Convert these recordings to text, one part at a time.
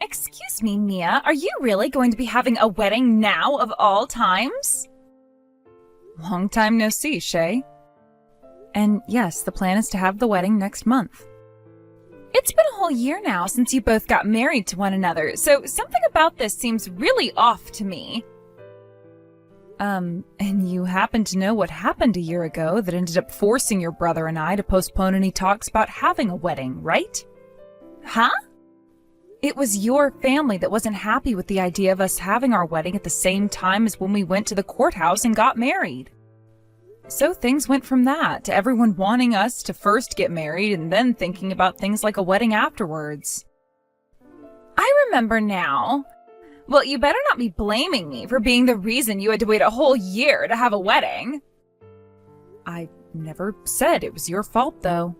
Excuse me, Mia, are you really going to be having a wedding now of all times? Long time no see, Shay. And yes, the plan is to have the wedding next month. It's been a whole year now since you both got married to one another, so something about this seems really off to me. And you happen to know what happened a year ago that ended up forcing your brother and I to postpone any talks about having a wedding, right? Huh? It was your family that wasn't happy with the idea of us having our wedding at the same time as when we went to the courthouse and got married. So things went from that to everyone wanting us to first get married and then thinking about things like a wedding afterwards. I remember now. Well, you better not be blaming me for being the reason you had to wait a whole year to have a wedding. I never said it was your fault, though.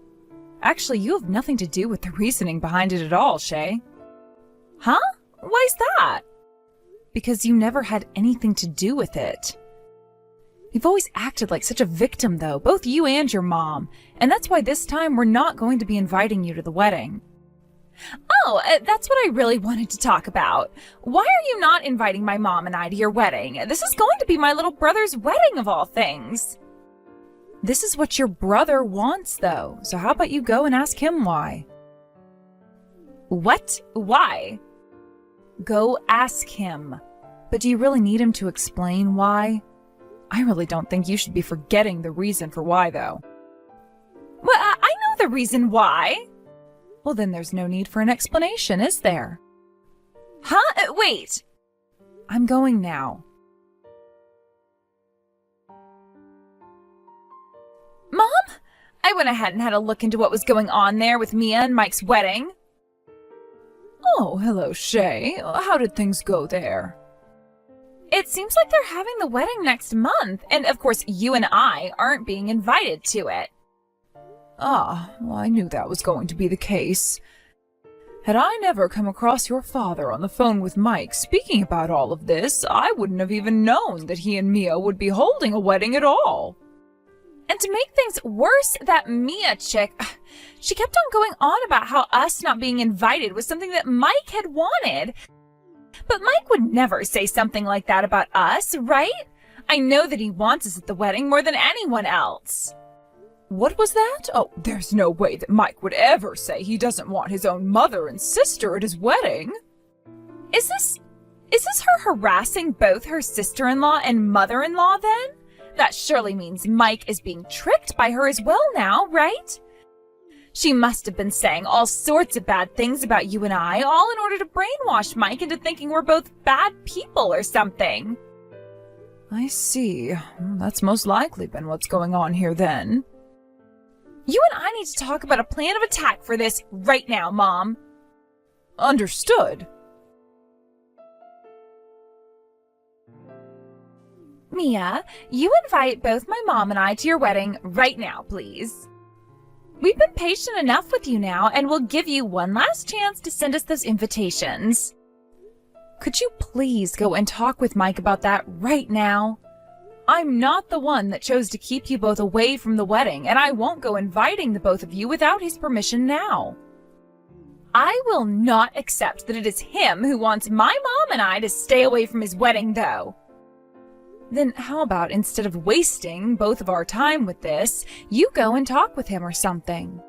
Actually, you have nothing to do with the reasoning behind it at all, Shay. Huh? Why's that? Because you never had anything to do with it. You've always acted like such a victim, though, both you and your mom, and that's why this time we're not going to be inviting you to the wedding. Oh, that's what I really wanted to talk about. Why are you not inviting my mom and I to your wedding? This is going to be my little brother's wedding of all things. This is what your brother wants, though, so how about you go and ask him why? What? Why? Go ask him. But do you really need him to explain why? I really don't think you should be forgetting the reason for why, though. Well, I know the reason why. Well, then there's no need for an explanation, is there? Huh? Wait. I'm going now. Mom? I went ahead and had a look into what was going on there with Mia and Mike's wedding. Oh, hello, Shay. How did things go there? It seems like they're having the wedding next month, and of course you and I aren't being invited to it. Ah, well, I knew that was going to be the case. Had I never come across your father on the phone with Mike speaking about all of this, I wouldn't have even known that he and Mia would be holding a wedding at all. And to make things worse, that Mia chick, she kept on going on about how us not being invited was something that Mike had wanted. But Mike would never say something like that about us, right? I know that he wants us at the wedding more than anyone else. What was that? Oh, there's no way that Mike would ever say he doesn't want his own mother and sister at his wedding. Is this her harassing both her sister-in-law and mother-in-law then? That surely means Mike is being tricked by her as well now, right? She must have been saying all sorts of bad things about you and I, all in order to brainwash Mike into thinking we're both bad people or something. I see. That's most likely been what's going on here then. You and I need to talk about a plan of attack for this right now, Mom. Understood. Mia, you invite both my mom and I to your wedding right now, please. We've been patient enough with you now, and we'll give you one last chance to send us those invitations. Could you please go and talk with Mike about that right now? I'm not the one that chose to keep you both away from the wedding, and I won't go inviting the both of you without his permission now. I will not accept that it is him who wants my mom and I to stay away from his wedding, though. Then how about instead of wasting both of our time with this, you go and talk with him or something?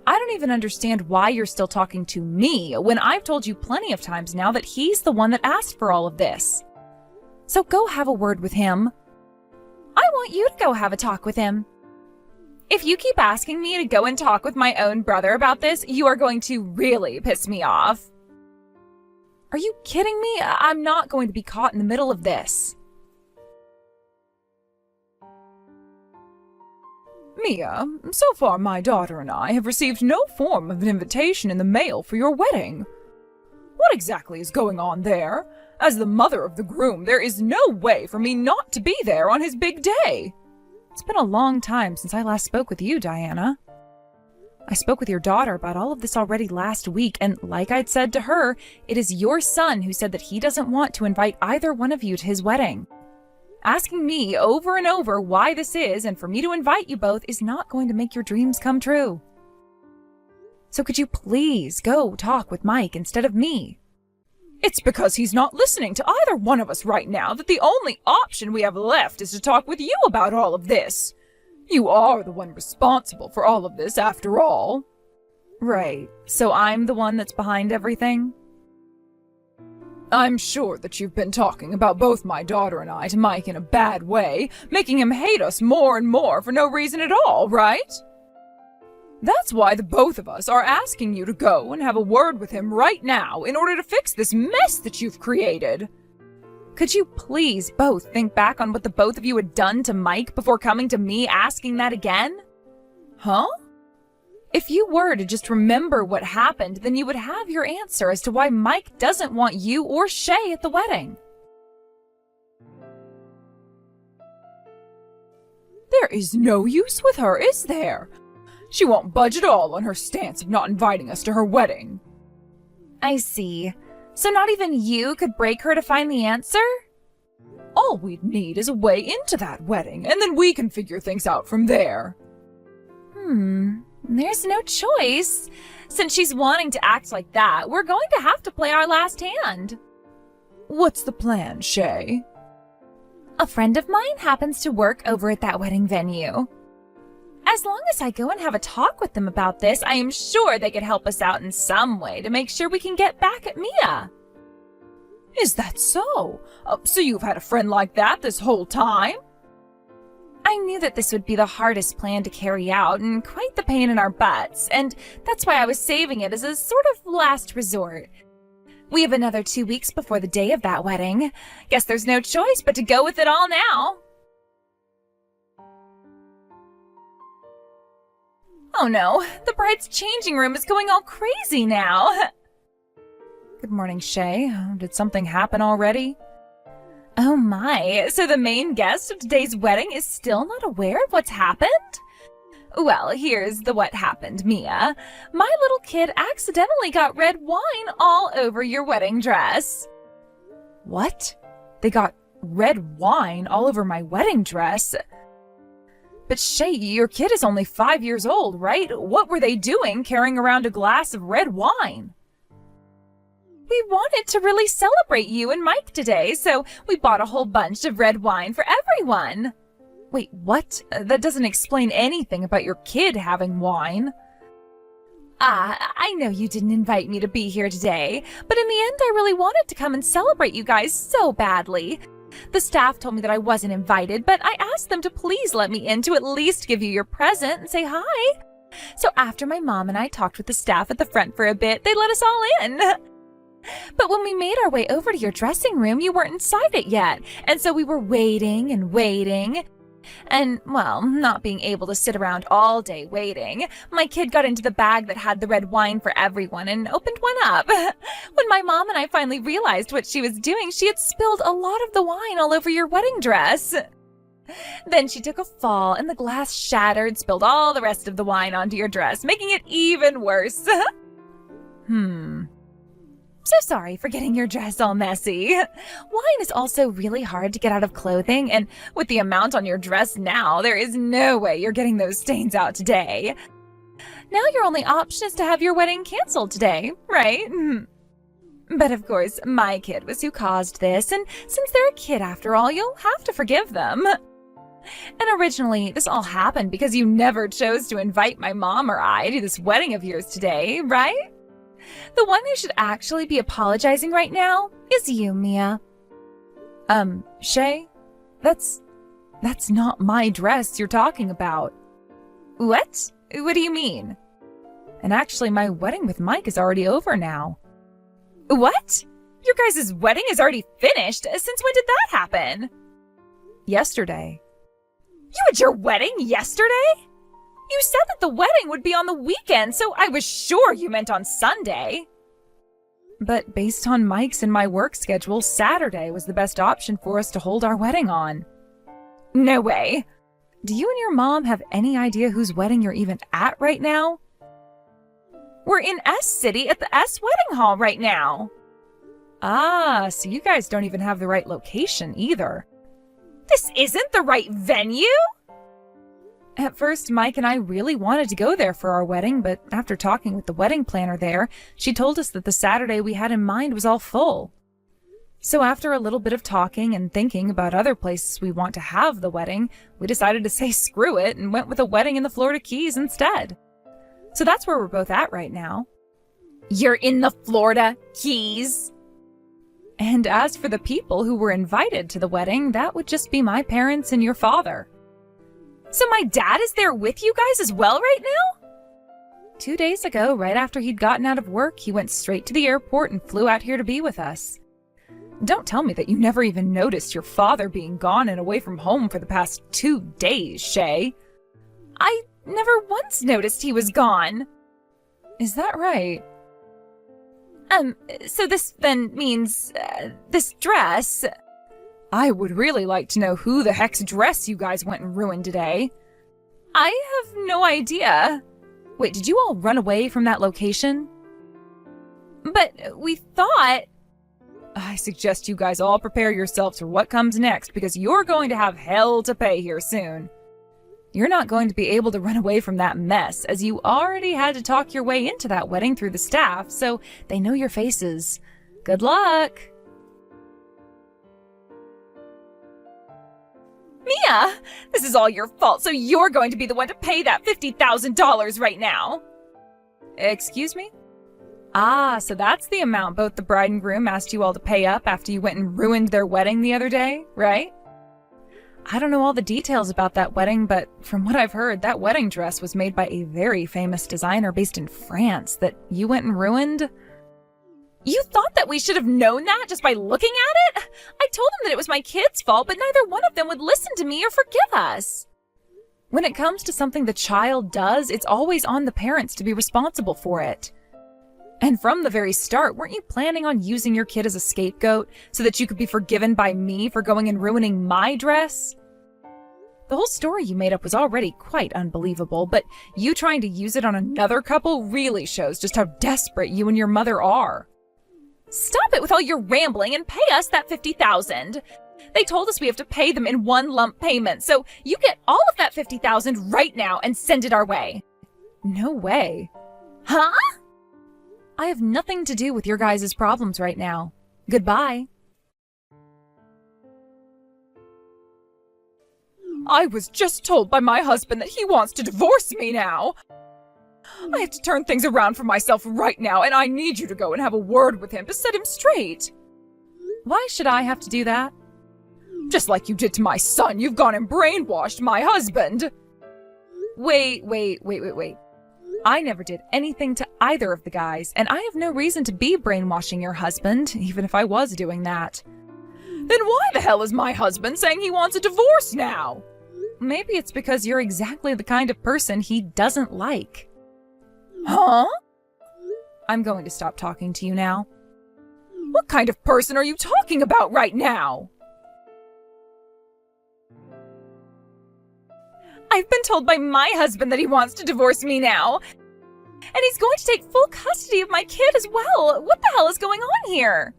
I don't even understand why you're still talking to me when I've told you plenty of times now that he's the one that asked for all of this. So go have a word with him. I want you to go have a talk with him. If you keep asking me to go and talk with my own brother about this, you are going to really piss me off. Are you kidding me? I'm not going to be caught in the middle of this. Mia, so far my daughter and I have received no form of an invitation in the mail for your wedding. What exactly is going on there? As the mother of the groom, there is no way for me not to be there on his big day. It's been a long time since I last spoke with you, Diana. I spoke with your daughter about all of this already last week, and like I'd said to her, it is your son who said that he doesn't want to invite either one of you to his wedding. Asking me over and over why this is, and for me to invite you both, is not going to make your dreams come true. So could you please go talk with Mike instead of me? It's because he's not listening to either one of us right now that the only option we have left is to talk with you about all of this. You are the one responsible for all of this, after all. Right, so I'm the one that's behind everything? I'm sure that you've been talking about both my daughter and I to Mike in a bad way, making him hate us more and more for no reason at all, right? That's why the both of us are asking you to go and have a word with him right now in order to fix this mess that you've created. Could you please both think back on what the both of you had done to Mike before coming to me asking that again? Huh? If you were to just remember what happened, then you would have your answer as to why Mike doesn't want you or Shay at the wedding. There is no use with her, is there? She won't budge at all on her stance of not inviting us to her wedding. I see. So not even you could break her to find the answer? All we'd need is a way into that wedding, and then we can figure things out from there. There's no choice. Since she's wanting to act like that, we're going to have to play our last hand. What's the plan, Shay? A friend of mine happens to work over at that wedding venue. As long as I go and have a talk with them about this, I am sure they could help us out in some way to make sure we can get back at Mia. Is that so? So you've had a friend like that this whole time? I knew that this would be the hardest plan to carry out and quite the pain in our butts, and that's why I was saving it as a sort of last resort. We have another 2 weeks before the day of that wedding. Guess there's no choice but to go with it all now. Oh no, the bride's changing room is going all crazy now. Good morning, Shay. Did something happen already? Oh my, so the main guest of today's wedding is still not aware of what's happened? Well, here's what happened, Mia. My little kid accidentally got red wine all over your wedding dress. What? They got red wine all over my wedding dress? But Shay, your kid is only 5 years old, right? What were they doing carrying around a glass of red wine? We wanted to really celebrate you and Mike today, so we bought a whole bunch of red wine for everyone. Wait, what? That doesn't explain anything about your kid having wine. I know you didn't invite me to be here today, but in the end I really wanted to come and celebrate you guys so badly. The staff told me that I wasn't invited, but I asked them to please let me in to at least give you your present and say hi. So after my mom and I talked with the staff at the front for a bit, they let us all in. But when we made our way over to your dressing room, you weren't inside it yet, and so we were waiting and waiting. And, well, not being able to sit around all day waiting, my kid got into the bag that had the red wine for everyone and opened one up. When my mom and I finally realized what she was doing, she had spilled a lot of the wine all over your wedding dress. Then she took a fall and the glass shattered, spilled all the rest of the wine onto your dress, making it even worse. So sorry for getting your dress all messy. Wine is also really hard to get out of clothing, and with the amount on your dress now, there is no way you're getting those stains out today. Now your only option is to have your wedding canceled today, right? But of course, my kid was who caused this, and since they're a kid after all, you'll have to forgive them. And originally, this all happened because you never chose to invite my mom or I to this wedding of yours today, right? The one who should actually be apologizing right now is you, Mia. Shay? That's not my dress you're talking about. What? What do you mean? And actually, my wedding with Mike is already over now. What? Your guys' wedding is already finished? Since when did that happen? Yesterday. You had your wedding yesterday? You said that the wedding would be on the weekend, so I was sure you meant on Sunday. But based on Mike's and my work schedule, Saturday was the best option for us to hold our wedding on. No way. Do you and your mom have any idea whose wedding you're even at right now? We're in S City at the S Wedding Hall right now. Ah, so you guys don't even have the right location either. This isn't the right venue? At first, Mike and I really wanted to go there for our wedding, but after talking with the wedding planner there, she told us that the Saturday we had in mind was all full. So after a little bit of talking and thinking about other places we want to have the wedding, we decided to say screw it and went with a wedding in the Florida Keys instead. So that's where we're both at right now. You're in the Florida Keys? And as for the people who were invited to the wedding, that would just be my parents and your father. So my dad is there with you guys as well right now? 2 days ago, right after he'd gotten out of work, he went straight to the airport and flew out here to be with us. Don't tell me that you never even noticed your father being gone and away from home for the past 2 days, Shay. I never once noticed he was gone. Is that right? So this then means, this dress... I would really like to know who the heck's dress you guys went and ruined today. I have no idea. Wait, did you all run away from that location? But we thought... I suggest you guys all prepare yourselves for what comes next, because you're going to have hell to pay here soon. You're not going to be able to run away from that mess, as you already had to talk your way into that wedding through the staff, so they know your faces. Good luck! Mia, this is all your fault, so you're going to be the one to pay that $50,000 right now. Excuse me? Ah, so that's the amount both the bride and groom asked you all to pay up after you went and ruined their wedding the other day, right? I don't know all the details about that wedding, but from what I've heard, that wedding dress was made by a very famous designer based in France that you went and ruined. You thought that we should have known that just by looking at it? I told them that it was my kids' fault, but neither one of them would listen to me or forgive us. When it comes to something the child does, it's always on the parents to be responsible for it. And from the very start, weren't you planning on using your kid as a scapegoat so that you could be forgiven by me for going and ruining my dress? The whole story you made up was already quite unbelievable, but you trying to use it on another couple really shows just how desperate you and your mother are. Stop it with all your rambling and pay us that $50,000. They told us we have to pay them in one lump payment, so you get all of that $50,000 right now and send it our way. No way. Huh? I have nothing to do with your guys' problems right now. Goodbye. I was just told by my husband that he wants to divorce me now. I have to turn things around for myself right now, and I need you to go and have a word with him to set him straight. Why should I have to do that? Just like you did to my son, you've gone and brainwashed my husband. Wait. I never did anything to either of the guys, and I have no reason to be brainwashing your husband, even if I was doing that. Then why the hell is my husband saying he wants a divorce now? Maybe it's because you're exactly the kind of person he doesn't like. Huh? I'm going to stop talking to you now. What kind of person are you talking about right now? I've been told by my husband that he wants to divorce me now. And he's going to take full custody of my kid as well. What the hell is going on here?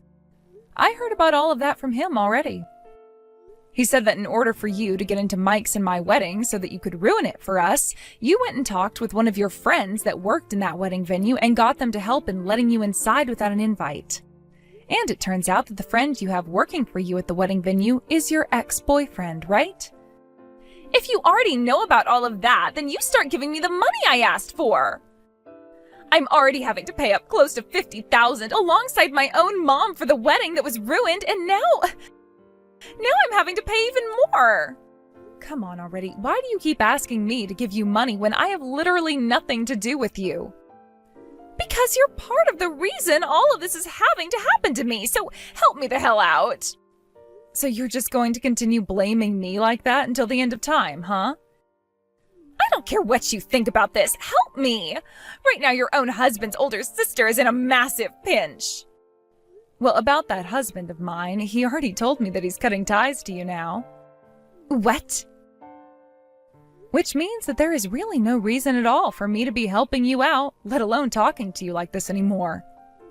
I heard about all of that from him already. He said that in order for you to get into Mike's and my wedding so that you could ruin it for us, you went and talked with one of your friends that worked in that wedding venue and got them to help in letting you inside without an invite. And it turns out that the friend you have working for you at the wedding venue is your ex-boyfriend, right? If you already know about all of that, then you start giving me the money I asked for. I'm already having to pay up close to $50,000 alongside my own mom for the wedding that was ruined, and now I'm having to pay even more. Come on already. Why do you keep asking me to give you money when I have literally nothing to do with you? Because you're part of the reason all of this is having to happen to me, so help me the hell out. So you're just going to continue blaming me like that until the end of time, huh? I don't care what you think about this. Help me! Right now your own husband's older sister is in a massive pinch. Well, about that husband of mine, he already told me that he's cutting ties to you now. What? Which means that there is really no reason at all for me to be helping you out, let alone talking to you like this anymore.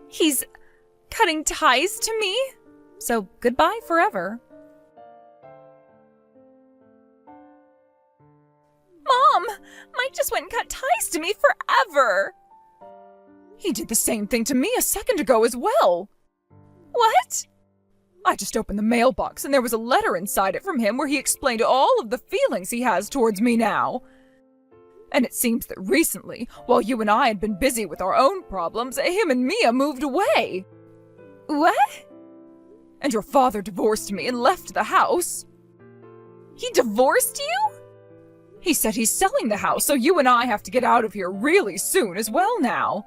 He's cutting ties to me? So goodbye forever. Mom! Mike just went and cut ties to me forever! He did the same thing to me a second ago as well. What? I just opened the mailbox and there was a letter inside it from him where he explained all of the feelings he has towards me now. And it seems that recently, while you and I had been busy with our own problems, him and Mia moved away. What? And your father divorced me and left the house. He divorced you? He said he's selling the house, so you and I have to get out of here really soon as well now.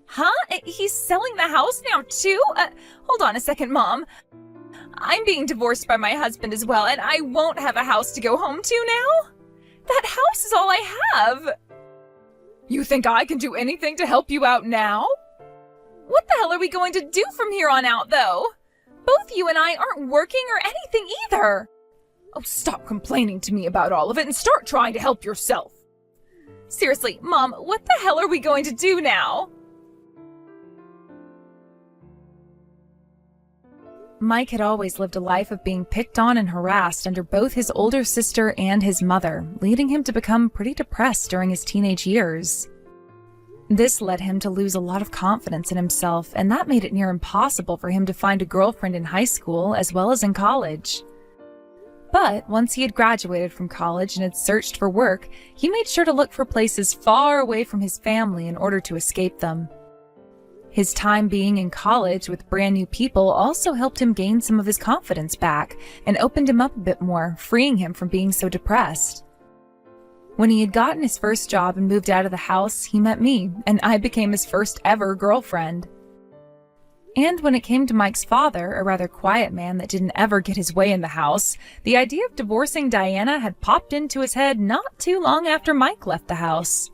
Huh? He's selling the house now too? Hold on a second, Mom. I'm being divorced by my husband as well, and I won't have a house to go home to now? That house is all I have. You think I can do anything to help you out now? What the hell are we going to do from here on out, though? Both you and I aren't working or anything either. Oh, stop complaining to me about all of it and start trying to help yourself. Seriously, Mom, what the hell are we going to do now? Mike had always lived a life of being picked on and harassed under both his older sister and his mother, leading him to become pretty depressed during his teenage years. This led him to lose a lot of confidence in himself, and that made it near impossible for him to find a girlfriend in high school as well as in college. But once he had graduated from college and had searched for work, he made sure to look for places far away from his family in order to escape them. His time being in college with brand new people also helped him gain some of his confidence back and opened him up a bit more, freeing him from being so depressed. When he had gotten his first job and moved out of the house, he met me, and I became his first ever girlfriend. And when it came to Mike's father, a rather quiet man that didn't ever get his way in the house, the idea of divorcing Diana had popped into his head not too long after Mike left the house.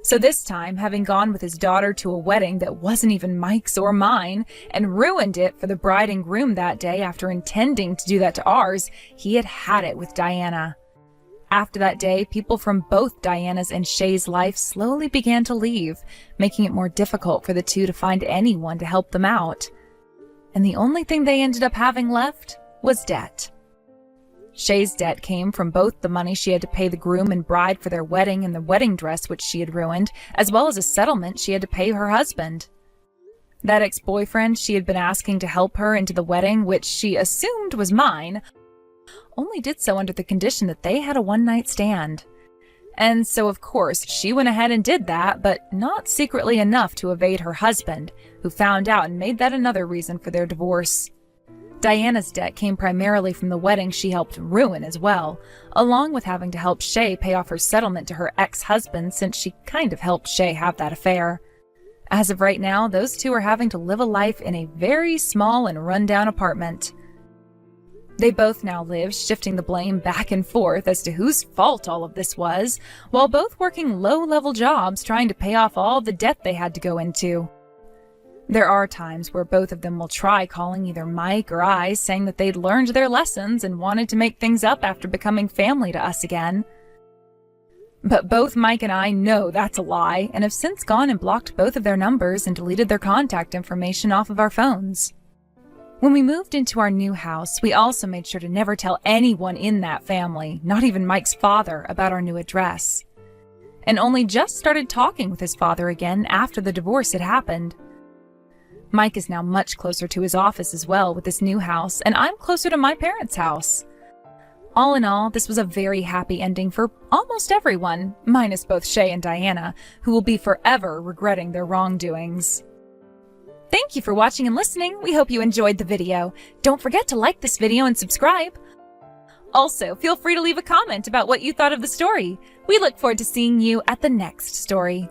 So this time, having gone with his daughter to a wedding that wasn't even Mike's or mine, and ruined it for the bride and groom that day after intending to do that to ours, he had had it with Diana. After that day, people from both Diana's and Shay's life slowly began to leave, making it more difficult for the two to find anyone to help them out. And the only thing they ended up having left was debt. Shay's debt came from both the money she had to pay the groom and bride for their wedding and the wedding dress which she had ruined, as well as a settlement she had to pay her husband. That ex-boyfriend she had been asking to help her into the wedding, which she assumed was mine, only did so under the condition that they had a one-night stand. And so, of course, she went ahead and did that, but not secretly enough to evade her husband, who found out and made that another reason for their divorce. Diana's debt came primarily from the wedding she helped ruin as well, along with having to help Shay pay off her settlement to her ex-husband since she kind of helped Shay have that affair. As of right now, those two are having to live a life in a very small and run-down apartment. They both now live shifting the blame back and forth as to whose fault all of this was, while both working low-level jobs trying to pay off all the debt they had to go into. There are times where both of them will try calling either Mike or I, saying that they'd learned their lessons and wanted to make things up after becoming family to us again. But both Mike and I know that's a lie, and have since gone and blocked both of their numbers and deleted their contact information off of our phones. When we moved into our new house, we also made sure to never tell anyone in that family, not even Mike's father, about our new address. And only just started talking with his father again after the divorce had happened. Mike is now much closer to his office as well with this new house, and I'm closer to my parents' house. All in all, this was a very happy ending for almost everyone, minus both Shay and Diana, who will be forever regretting their wrongdoings. Thank you for watching and listening. We hope you enjoyed the video. Don't forget to like this video and subscribe. Also, feel free to leave a comment about what you thought of the story. We look forward to seeing you at the next story.